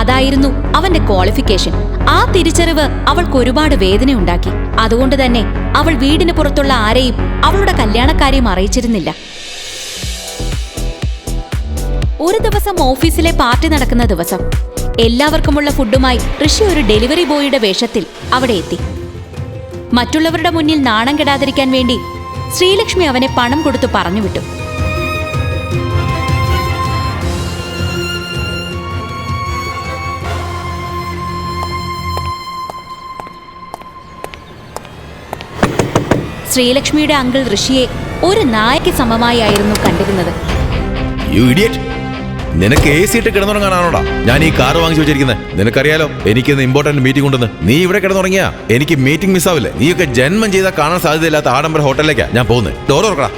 അതായിരുന്നു അവന്റെ ക്വാളിഫിക്കേഷൻ. ആ തിരിച്ചറിവ് അവൾക്ക് ഒരുപാട് വേദനയുണ്ടാക്കി. അതുകൊണ്ട് തന്നെ അവൾ വീടിന് പുറത്തുള്ള ആരെയും അവളുടെ കല്യാണക്കാരെയും അറിയിച്ചിരുന്നില്ല. ഒരു ദിവസം ഓഫീസിലെ പാർട്ടി നടക്കുന്ന ദിവസം എല്ലാവർക്കുമുള്ള ഫുഡുമായി ഋഷി ഒരു ഡെലിവറി ബോയിയുടെ വേഷത്തിൽ അവിടെ എത്തി. മറ്റുള്ളവരുടെ മുന്നിൽ നാണം കെടാതിരിക്കാൻ വേണ്ടി ശ്രീലക്ഷ്മി അവനെ പണം കൊടുത്തു പറഞ്ഞുവിട്ടു. ശ്രീലക്ഷ്മിയുടെ അങ്കിൾ ഋഷിയെ ഒരു നായയ്ക്ക് സമമായായിരുന്നു കണ്ടിരുന്നത്. നിനക്ക് AC ഇട്ട് കിടന്നുറങ്ങാനാണോടാ ഞാൻ ഈ കാർ വാങ്ങിച്ചു വെച്ചിരിക്കുന്നത്? നിനക്കറിയാലോ എനിക്കിന്ന് ഇമ്പോർട്ടന്റ് മീറ്റിംഗ് ഉണ്ടെന്ന്. നീ ഇവിടെ കിടന്നുറങ്ങിയാ എനിക്ക് മീറ്റിംഗ് മിസ്സാവില്ലേ? നീയൊക്കെ ജന്മം ചെയ്താൽ കാണാൻ സാധ്യതയില്ലാത്ത ആഡംബര ഹോട്ടലിലേക്കാ ഞാൻ പോകുന്നത്. ഡോർ തുറക്കടാ.